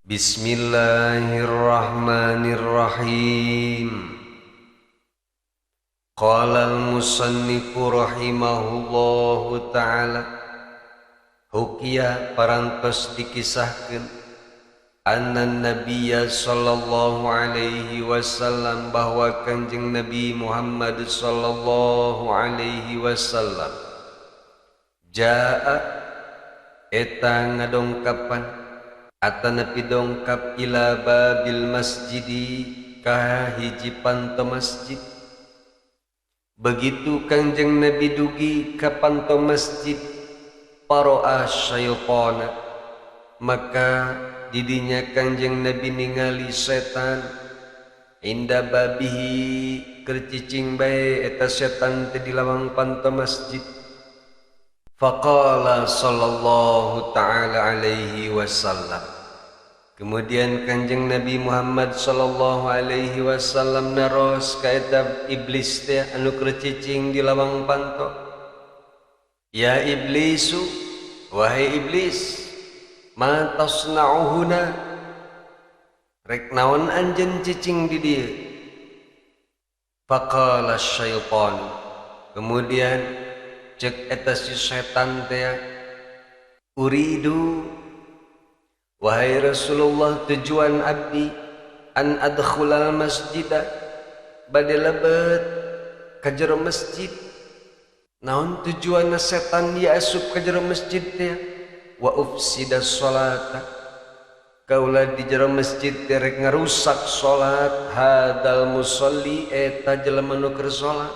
Bismillahirrahmanirrahim. Qala al-musannifu rahimahullahu ta'ala, hukiya parantos dikisahkeun anna nabiyya sallallahu alaihi wasallam, bahwa kanjeng Nabi Muhammad sallallahu alaihi wasallam jaa eta ngadongkapan atanapi dongkap ila babil masjidi ka hiji panto masjid. Begitu kanjeng Nabi dugi ka panto masjid, paro'a syaitana, maka didinya kanjeng Nabi ningali setan, inda babihi kercicing bae eta setan teh di lawang panto masjid. Faqala sallallahu ta'ala alaihi wasallam, kemudian kanjeng Nabi Muhammad sallallahu alaihi wasallam naros ka eta iblis teh anu kercicing di lawang panto. Ya iblisu, wahai iblis, ma tasna'uhuna, rek naon anjeun cicing di dieu. Faqala syaitan, kemudian cek eta si setan teh, uridu, wahai Rasulullah, tujuan abdi an adkhulal masjidah, bade lebet ka jero masjid. Naon tujuan setan dia asup ka jero masjid teh? Wa ufsida sholata, kaula di jero masjid teh rek ngarusak salat hadal musolli eta jelema nu keur salat.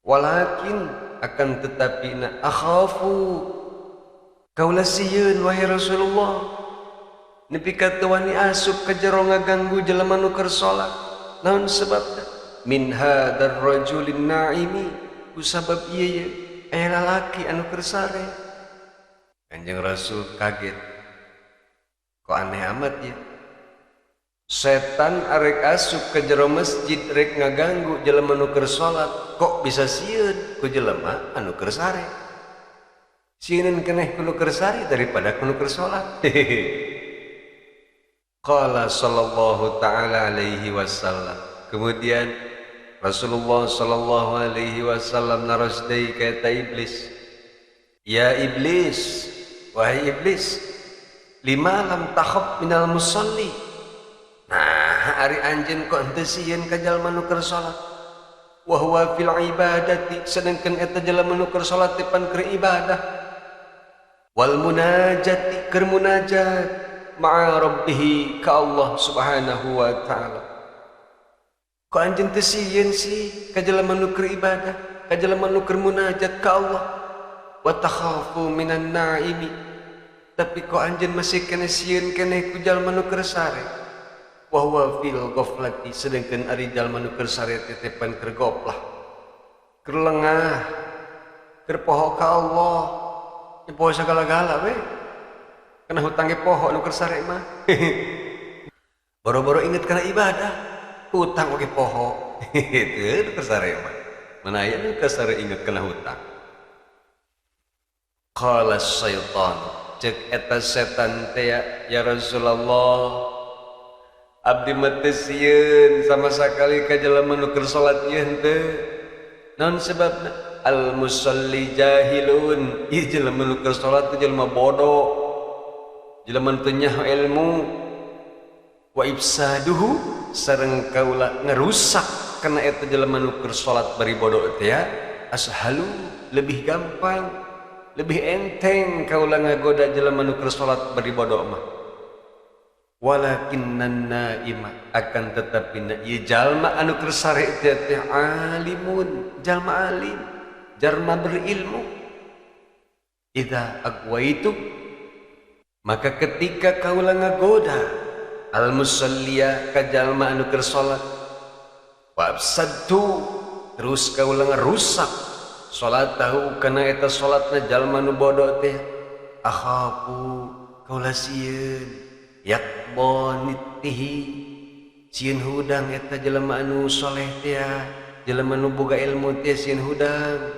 Walakin akan tetapi na akhafu, kaula sieun wahai Rasulullah, nepi ka teu wani asup ka jero ngaganggu jelema nu keur salat. Naon sebabna? Min hadzal rajulin naimi, kusabab ieu aya lalaki anu keur sare. Kanjeng Rasul kaget, kok aneh amat ya, setan arek asup ke jero masjid rek ngaganggu jelema nu keur salat, kok bisa sieun ku jelema anu keur sare. Sieun keneh ku nu keur sare daripada ku nu keur salat. Qala sallallahu ta'ala alaihi wasallam, kemudian Rasulullah sallallahu alaihi wasallam naros deui ka eta iblis. Ya iblis, wahai iblis, lima lam takhaf minal musalli, nah ari anjeun kok henteu sieun ka jalma nu keur salat. Wa huwa fil ibadati, sedengkeun eta jalma nu keur salat teh pan keur ibadah. Wal munajati, keur munajat ma'a rabbih, ka Allah subhanahu wa ta'ala. Kok anjeun teu sieun sih ka jalma nu keur ibadah, ka jalma nu keur munajat ka Allah. Wa takhafu minan naimi, tapi kok anjeun masih kene sieun keneh ku jalma nu keur sare. Wa huwa fil ghaflati, sedengkeun ari jalma nu keur sare tetepan keur goplah, keur lengah, keur poho ka Allah, poho sagala-gala we. Kana hutang ge poho nu keur sare mah. Boro-boro inget kana ibadah, hutang oge poho. Teu nu keur sare mah. Mana aya nu keur sare inget kana hutang. Qala syaitan, cek eta setan teh, ya Rasulullah, abdi mah teu sieun sama sakali ka jalma nu keur salat ieu henteu. Naon sebabna? Al musalli jahilun, ieu jalma nu keur salat teh jalma bodoh, jalma teu nyaho ilmu. Wa ifsaduhu, sareng kaula ngarusak kana eta jalma nu keur salat bari bodoh teh, ashalu, lebih gampang, lebih enteng kaula ngagoda jalma nu keur salat bari bodoh mah. Walakinnan naima, akan tetapi na ieu jalma anu keur sare teh alimun, jalma alim, jalma berilmu. Idza aqwaitu, maka ketika kaula ngagoda al musalliya ka jalma anu keur salat, wa absadtu, terus kaula ngarusak salatahu kana eta salatna jalma nu bodoh teh, akhafu, kaula sieun yakbonitihi, sieun hudang eta jelema anu soleh teh, jelema nu boga ilmu teh sieun hudang.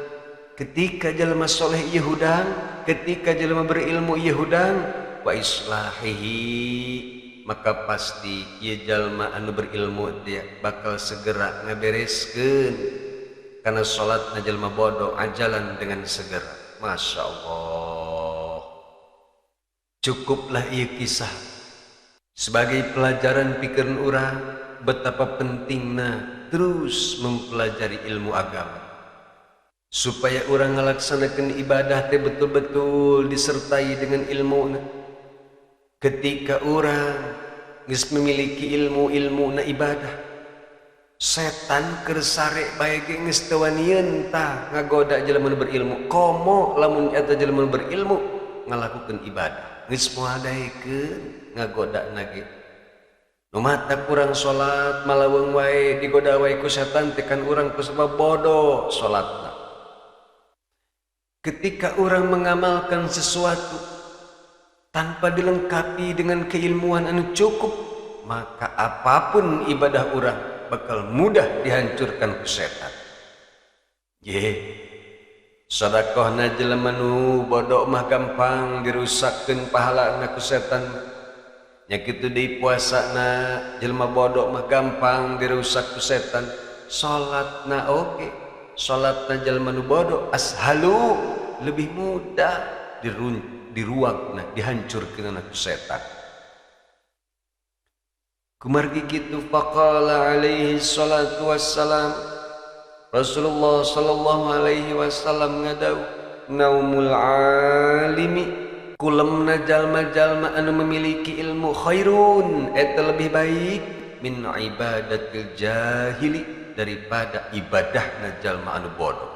Ketika jelema soleh ieu hudang, ketika jelema berilmu ieu hudang, wa islahihi, maka pasti ieu jalma anu berilmu dia bakal segera ngabereskeun karena salatna jalma bodoh ajalan dengan segera. Masya Allah, cukuplah ieu kisah sebagai pelajaran pikiran urang betapa pentingna terus mempelajari ilmu agama supaya orang ngalaksanakan ibadah teh betul-betul disertai dengan ilmu. Ketika orang geus memiliki ilmu na ibadah, setan keur sare bae ge geus teu wanian tah ngagoda jelema nu berilmu. Komo lamun eta jelema nu berilmu ngalakukeun ibadah geus moal daekeun ngagodana ge. Nu mata kurang salat malaweng wae digoda wae ku setan teh kan urang kusabab bodoh salatna. Ketika orang mengamalkan sesuatu tanpa dilengkapi dengan keilmuan anu cukup, maka apapun ibadah orang bakal mudah dihancurkan ku setan. Sedekahna jelema nu bodoh mah gampang dirusakkeun pahalana ku setan. Nya kitu deui puasana jelema bodoh mah gampang dirusak ku setan. Salatna oge, salatna jelema nu bodoh ashalu lebih mudah diruakna dihancurkeun ku setan. Kumargi kitu faqala alaihi salatu wassalam, Rasulullah sallallahu alaihi wasallam ngadawu naumul alimi, kulemna jalma-jalma anu memiliki ilmu khairun eta lebih baik min ibadatil jahili daripada ibadahna jalma anu bodoh.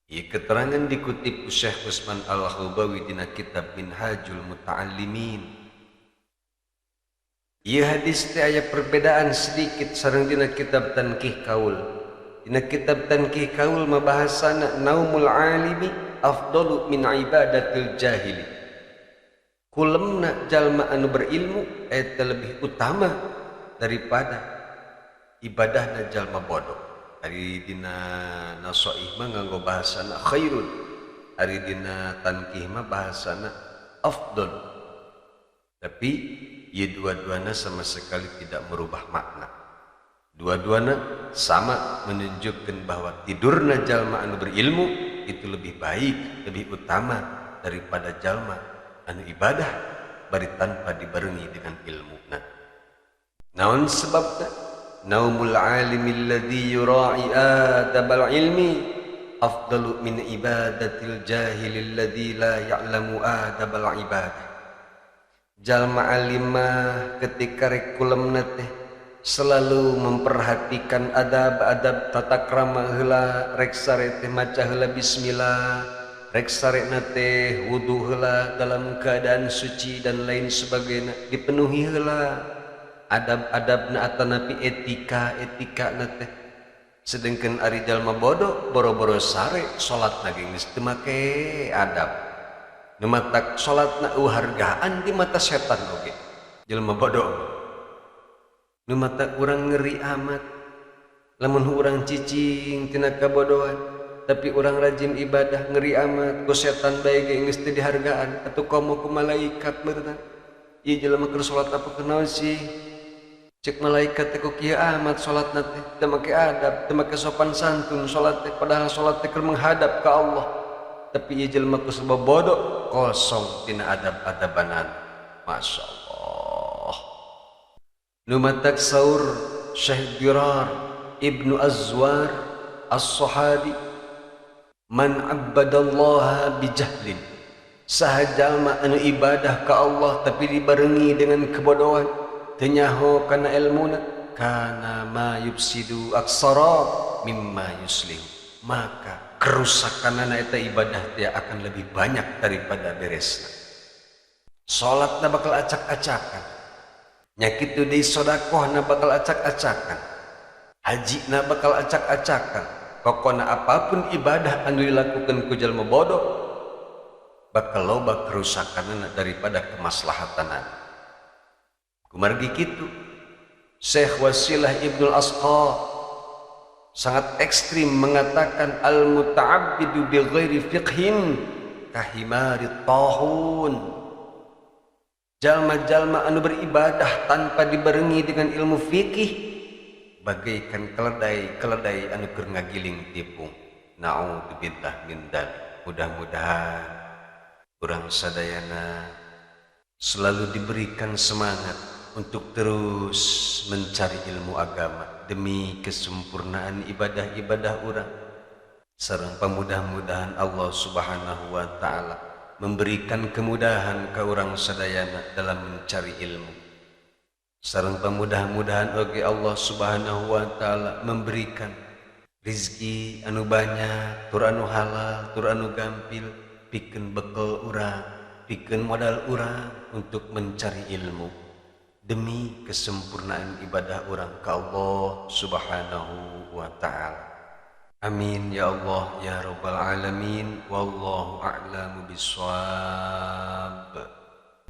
Ieu keterangan dikutip ku Syekh Utsman Al-Ghubawi dina kitab Minhajul Muta'allimin. Ieu hadis teh aya perbedaan sedikit sareng dina kitab Tanqih Qaul. Dina kitab Tanqih Qaul mah bahasana naumul alimi afdalu min ibadatil jahili. Kulemna jalma anu berilmu eta lebih utama daripada ibadahna jalma bodoh. Ari dina nasoih mah nganggo bahasana khairun, ari dina tanqih mah bahasana afdal. Tapi ieu dua-duana sama sekali tidak merubah makna. Dua-duana sama menunjukkan bahwa tidurna jalma anu berilmu itu lebih baik, lebih utama daripada jalma anu ibadah bari tanpa dibarengi dengan ilmuna. Naon sebabna? Naumul alimi alladhi yura'i adabal ilmi afdalu min ibadatil jahili alladhi la ya'lamu adabal ibadah. Jalma alimah ketika rekulemna teh selalu memperhatikan adab-adab tata krama heula, rek sare teh maca heula bismillah, rek sarena teh wudu heula dalam keadaan suci dan lain sebagainya dipenuhi heula adab-adabna atanapi etika teh. Sedengkeun ari jalma bodoh boro-boro sare salatna ge geus teu make adab. Nu mata salatna hargaan di mata setan oge jalma bodoh. Nu mata urang ngeri amat lamun urang cicing tina kabodohan, tapi urang rajin ibadah ngeri amat ku setan bae ge geus teu dihargaan atuh komo ku malaikat meureun. Ieu jalma keur salat apa kenaon sih? Cek malaikat teh ku kieu amat salatna teh teu make adab, teu make sopan santun salat teh, padahal salat teh keur menghadap ka Allah. Tapi ieu jalma ku sebab bodoh kosong tina adab-adabanan. Masyaallah. Nu matak saur Syekh Dirar Ibnu Azwar As-Sahabi, man abbadallaha bijahlin, saha jalma anu ibadah ka Allah tapi dibarengi dengan kebodohan, teu nyaho kana ilmuna, kana ma yufsidu aksara mimma yuslih, maka kerusakanana eta ibadah teh akan lebih banyak daripada beresna. Salatna bakal acak-acakan, nya kitu deui sedekahna bakal acak-acakan, hajina bakal acak-acakan. Pokona apapun ibadah anu dilakukan ku jalma bodoh bakal loba kerusakanana daripada kemaslahatanana. Kumargi kitu Syekh Wasilah Ibnul Asqa sangat ekstrim mengatakan al-muta'abbidu bi ghairi fiqhin kahimarit tahun. jalma-jalma anu beribadah tanpa dibarengi dengan ilmu fikih bagaikan keledai anu keur ngagiling tipung. Naudzubillah min dzalik. Mudah-mudahan urang sadayana selalu diberikan semangat untuk terus mencari ilmu agama demi kesempurnaan ibadah-ibadah urang. Sareng pamudah-mudahan Allah Subhanahu wa taala memberikan kemudahan ka urang sadayana dalam mencari ilmu. Sareng pamudah-mudahan oge Allah Subhanahu wa taala memberikan rizki anu banyak, tur anu halal, tur anu gampil, pikeun bekal urang, pikeun modal urang untuk mencari ilmu demi kesempurnaan ibadah urang ka Allah Subhanahu wa taala. Amin ya Allah ya rabbal alamin. Wallahu a'lamu bissawab.